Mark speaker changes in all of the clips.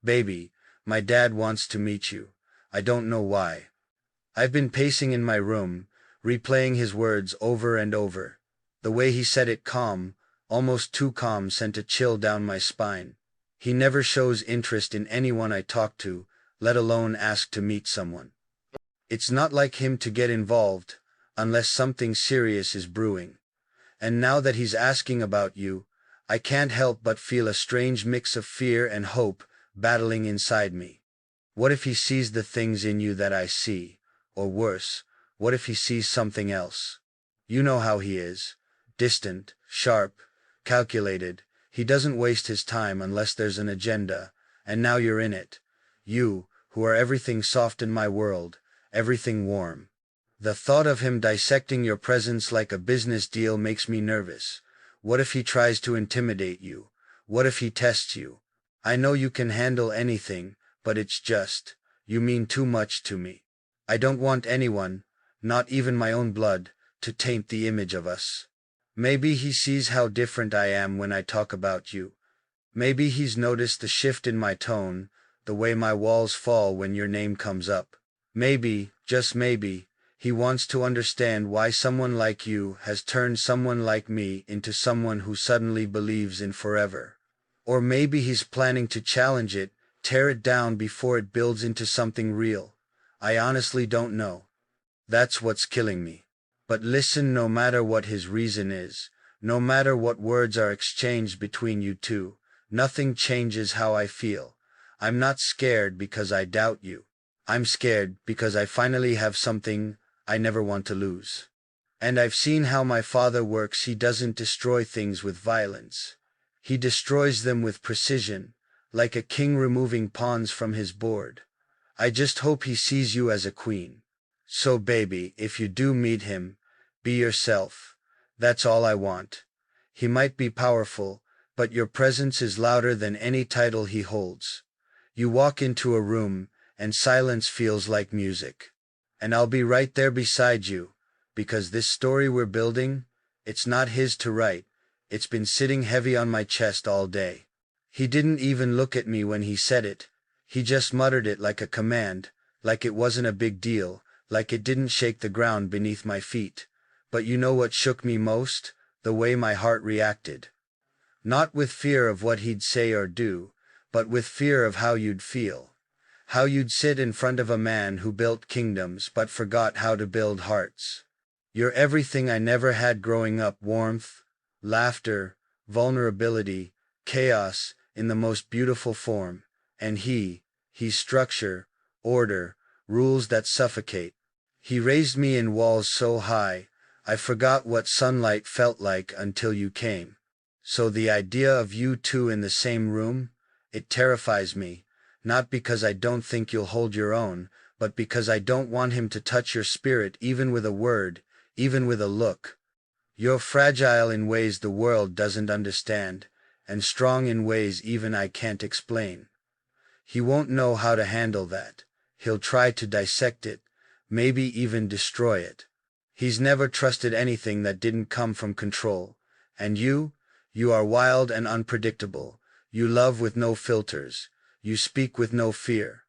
Speaker 1: Baby, my dad wants to meet you. I don't know why. I've been pacing in my room, replaying his words over and over. The way he said it calm, almost too calm, sent a chill down my spine. He never shows interest in anyone I talk to, let alone ask to meet someone. It's not like him to get involved, unless something serious is brewing. And now that he's asking about you, I can't help but feel a strange mix of fear and hope battling inside me. What if he sees the things in you that I see? Or worse, what if he sees something else? You know how he is. Distant, sharp, calculated. He doesn't waste his time unless there's an agenda, and now you're in it. You, who are everything soft in my world, everything warm. The thought of him dissecting your presence like a business deal makes me nervous. What if he tries to intimidate you? What if he tests you? I know you can handle anything, but it's just, you mean too much to me. I don't want anyone, not even my own blood, to taint the image of us. Maybe he sees how different I am when I talk about you. Maybe he's noticed the shift in my tone, the way my walls fall when your name comes up. Maybe, just maybe, he wants to understand why someone like you has turned someone like me into someone who suddenly believes in forever. Or maybe he's planning to challenge it, tear it down before it builds into something real. I honestly don't know. That's what's killing me. But listen, no matter what his reason is, no matter what words are exchanged between you two, nothing changes how I feel. I'm not scared because I doubt you. I'm scared because I finally have something I never want to lose. And I've seen how my father works. He doesn't destroy things with violence. He destroys them with precision, like a king removing pawns from his board. I just hope he sees you as a queen. So baby, if you do meet him, be yourself. That's all I want. He might be powerful, but your presence is louder than any title he holds. You walk into a room, and silence feels like music. And I'll be right there beside you, because this story we're building, it's not his to write. It's been sitting heavy on my chest all day. He didn't even look at me when he said it. He just muttered it like a command, like it wasn't a big deal, like it didn't shake the ground beneath my feet. But you know what shook me most? The way my heart reacted. Not with fear of what he'd say or do, but with fear of how you'd feel. How you'd sit in front of a man who built kingdoms but forgot how to build hearts. You're everything I never had growing up: warmth, laughter, vulnerability, chaos in the most beautiful form. And he's structure, order, rules that suffocate. He raised me in walls so high, I forgot what sunlight felt like until you came. So the idea of you two in the same room, it terrifies me, not because I don't think you'll hold your own, but because I don't want him to touch your spirit even with a word, even with a look. You're fragile in ways the world doesn't understand, and strong in ways even I can't explain. He won't know how to handle that. He'll try to dissect it, maybe even destroy it. He's never trusted anything that didn't come from control. And you are wild and unpredictable. You love with no filters. You speak with no fear.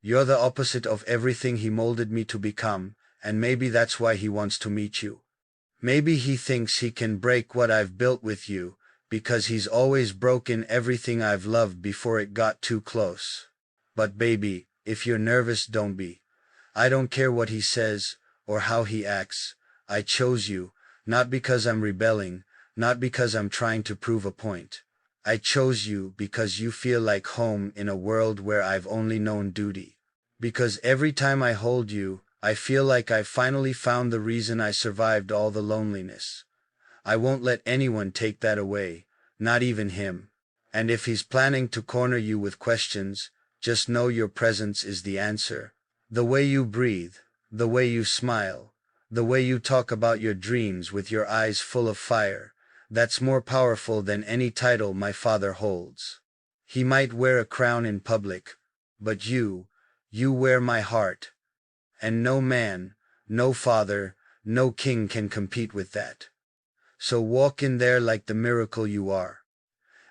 Speaker 1: You're the opposite of everything he molded me to become, and maybe that's why he wants to meet you. Maybe he thinks he can break what I've built with you, because he's always broken everything I've loved before it got too close. But baby, if you're nervous, don't be. I don't care what he says, or how he acts. I chose you, not because I'm rebelling, not because I'm trying to prove a point. I chose you because you feel like home in a world where I've only known duty. Because every time I hold you, I feel like I finally found the reason I survived all the loneliness. I won't let anyone take that away, not even him. And if he's planning to corner you with questions, just know your presence is the answer. The way you breathe, the way you smile, the way you talk about your dreams with your eyes full of fire, that's more powerful than any title my father holds. He might wear a crown in public, but you wear my heart. And no man, no father, no king can compete with that. So walk in there like the miracle you are.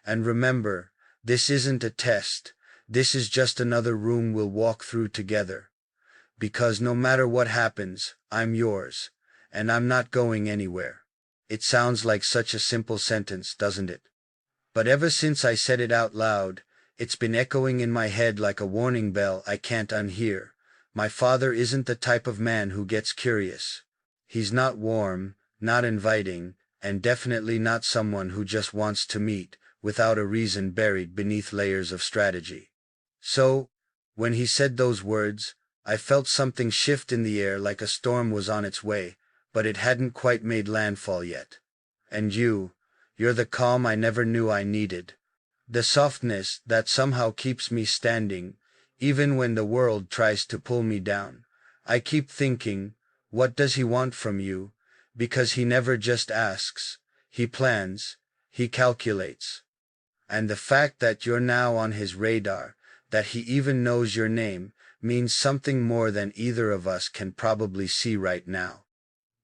Speaker 1: And remember, this isn't a test. This is just another room we'll walk through together. Because no matter what happens, I'm yours, and I'm not going anywhere. It sounds like such a simple sentence, doesn't it? But ever since I said it out loud, it's been echoing in my head like a warning bell I can't unhear. My father isn't the type of man who gets curious. He's not warm, not inviting, and definitely not someone who just wants to meet, without a reason buried beneath layers of strategy. So, when he said those words, I felt something shift in the air like a storm was on its way, but it hadn't quite made landfall yet. And you're the calm I never knew I needed. The softness that somehow keeps me standing, even when the world tries to pull me down. I keep thinking, what does he want from you? Because he never just asks, he plans, he calculates. And the fact that you're now on his radar, that he even knows your name, means something more than either of us can probably see right now.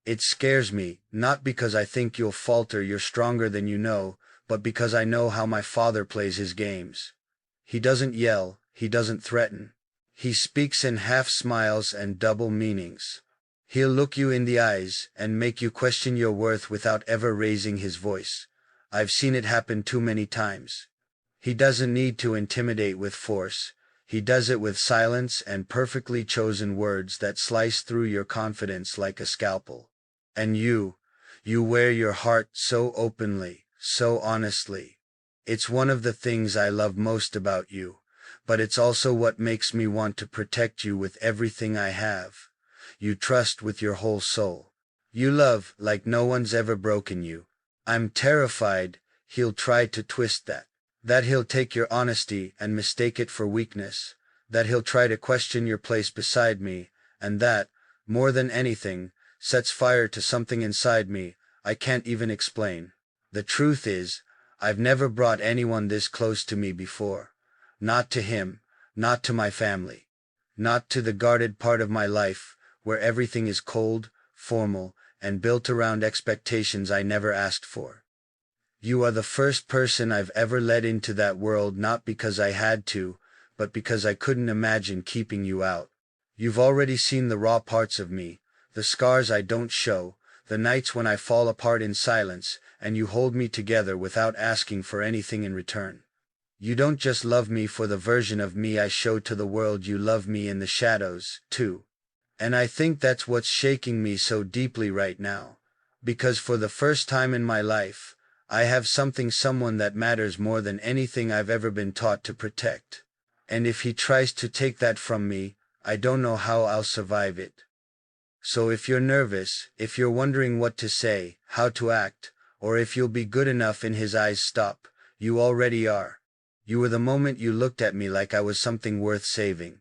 Speaker 1: It scares me, not because I think you'll falter, you're stronger than you know, but because I know how my father plays his games. He doesn't yell, he doesn't threaten. He speaks in half smiles and double meanings. He'll look you in the eyes and make you question your worth without ever raising his voice. I've seen it happen too many times. He doesn't need to intimidate with force. He does it with silence and perfectly chosen words that slice through your confidence like a scalpel. And you wear your heart so openly, so honestly. It's one of the things I love most about you, but it's also what makes me want to protect you with everything I have. You trust with your whole soul. You love like no one's ever broken you. I'm terrified he'll try to twist that. That he'll take your honesty and mistake it for weakness. That he'll try to question your place beside me, and that, more than anything, sets fire to something inside me I can't even explain. The truth is, I've never brought anyone this close to me before. Not to him, not to my family. Not to the guarded part of my life, where everything is cold, formal, and built around expectations I never asked for. You are the first person I've ever let into that world, not because I had to, but because I couldn't imagine keeping you out. You've already seen the raw parts of me, the scars I don't show, the nights when I fall apart in silence, and you hold me together without asking for anything in return. You don't just love me for the version of me I show to the world, you love me in the shadows, too. And I think that's what's shaking me so deeply right now. Because for the first time in my life, I have someone that matters more than anything I've ever been taught to protect. And if he tries to take that from me, I don't know how I'll survive it. So if you're nervous, if you're wondering what to say, how to act, or if you'll be good enough in his eyes, stop. You already are. You were the moment you looked at me like I was something worth saving.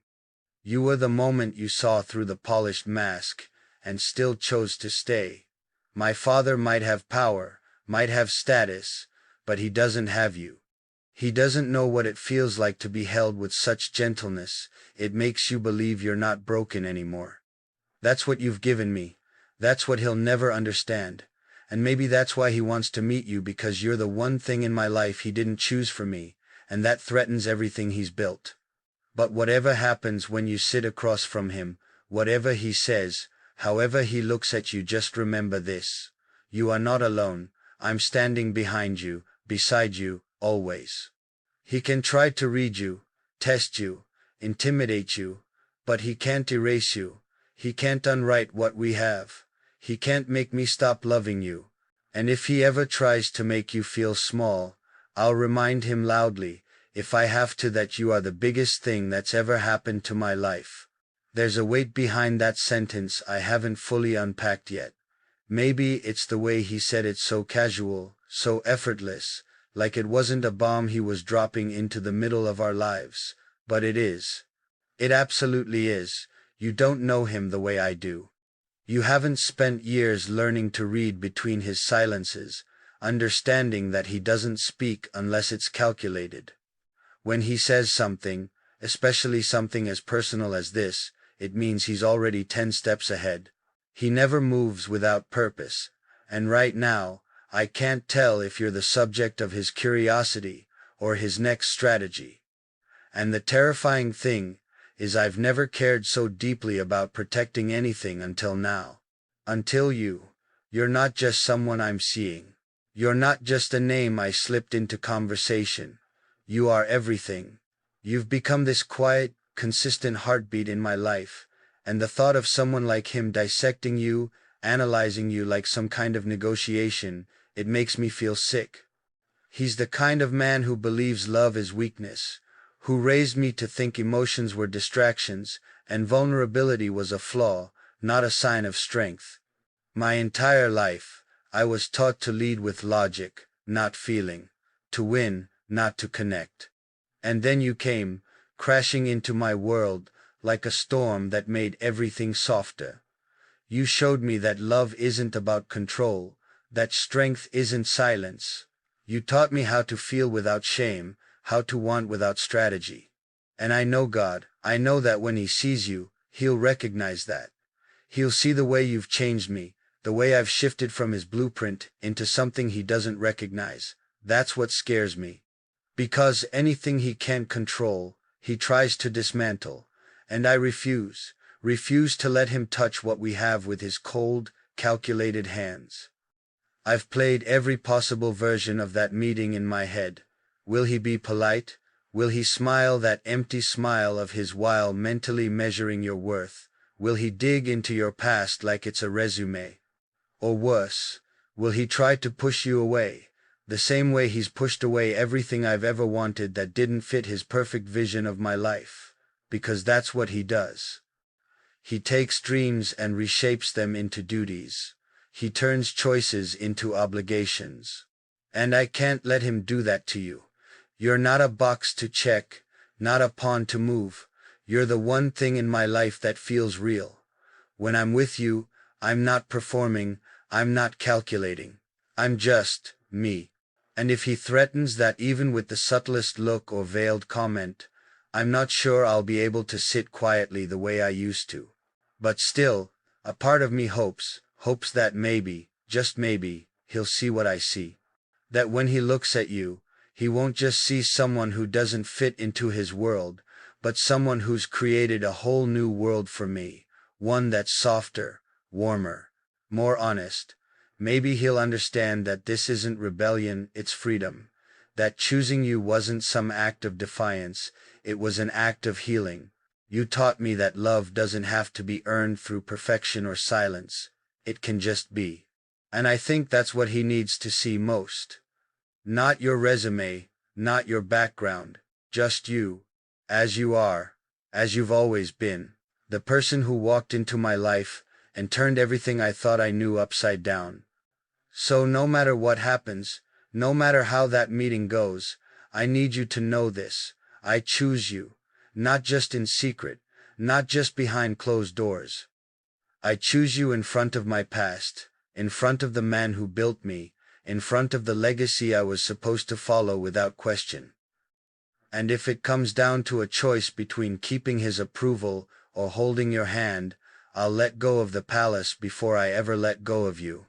Speaker 1: You were the moment you saw through the polished mask, and still chose to stay. My father might have power, might have status, but he doesn't have you. He doesn't know what it feels like to be held with such gentleness. It makes you believe you're not broken anymore. That's what you've given me. That's what he'll never understand. And maybe that's why he wants to meet you, because you're the one thing in my life he didn't choose for me, and that threatens everything he's built. But whatever happens when you sit across from him, whatever he says, however he looks at you, just remember this. You are not alone. I'm standing behind you, beside you, always. He can try to read you, test you, intimidate you, but he can't erase you. He can't unwrite what we have. He can't make me stop loving you. And if he ever tries to make you feel small, I'll remind him loudly, if I have to, that you are the biggest thing that's ever happened to my life. There's a weight behind that sentence I haven't fully unpacked yet. Maybe it's the way he said it, so casual, so effortless, like it wasn't a bomb he was dropping into the middle of our lives. But it is. It absolutely is. You don't know him the way I do. You haven't spent years learning to read between his silences, understanding that he doesn't speak unless it's calculated. When he says something, especially something as personal as this, it means he's already 10 steps ahead. He never moves without purpose, and right now, I can't tell if you're the subject of his curiosity or his next strategy. And the terrifying thing is I've never cared so deeply about protecting anything until now. Until you. You're not just someone I'm seeing. You're not just a name I slipped into conversation. You are everything. You've become this quiet, consistent heartbeat in my life, and the thought of someone like him dissecting you, analyzing you like some kind of negotiation, it makes me feel sick. He's the kind of man who believes love is weakness, who raised me to think emotions were distractions, and vulnerability was a flaw, not a sign of strength. My entire life, I was taught to lead with logic, not feeling, to win, not to connect. And then you came, crashing into my world, like a storm that made everything softer. You showed me that love isn't about control, that strength isn't silence. You taught me how to feel without shame, how to want without strategy. And I know God, I know that when He sees you, He'll recognize that. He'll see the way you've changed me, the way I've shifted from His blueprint into something He doesn't recognize. That's what scares me. Because anything He can't control, He tries to dismantle. And I refuse to let Him touch what we have with His cold, calculated hands. I've played every possible version of that meeting in my head. Will He be polite? Will He smile that empty smile of His while mentally measuring your worth? Will He dig into your past like it's a resume? Or worse, will He try to push you away, the same way He's pushed away everything I've ever wanted that didn't fit His perfect vision of my life? Because that's what He does. He takes dreams and reshapes them into duties. He turns choices into obligations. And I can't let Him do that to you. You're not a box to check, not a pawn to move. You're the one thing in my life that feels real. When I'm with you, I'm not performing, I'm not calculating. I'm just me. And if He threatens that even with the subtlest look or veiled comment, I'm not sure I'll be able to sit quietly the way I used to. But still, a part of me hopes that maybe, just maybe, He'll see what I see. That when He looks at you, He won't just see someone who doesn't fit into His world, but someone who's created a whole new world for me, one that's softer, warmer, more honest. Maybe He'll understand that this isn't rebellion, it's freedom. That choosing you wasn't some act of defiance, it was an act of healing. You taught me that love doesn't have to be earned through perfection or silence. It can just be. And I think that's what He needs to see most. Not your resume, not your background, just you, as you are, as you've always been, the person who walked into my life and turned everything I thought I knew upside down. So no matter what happens, no matter how that meeting goes, I need you to know this. I choose you, not just in secret, not just behind closed doors. I choose you in front of my past, in front of the man who built me, in front of the legacy I was supposed to follow without question. And if it comes down to a choice between keeping His approval or holding your hand, I'll let go of the palace before I ever let go of you.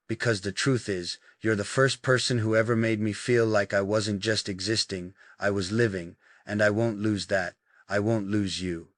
Speaker 1: Because the truth is, you're the first person who ever made me feel like I wasn't just existing, I was living, and I won't lose that. I won't lose you.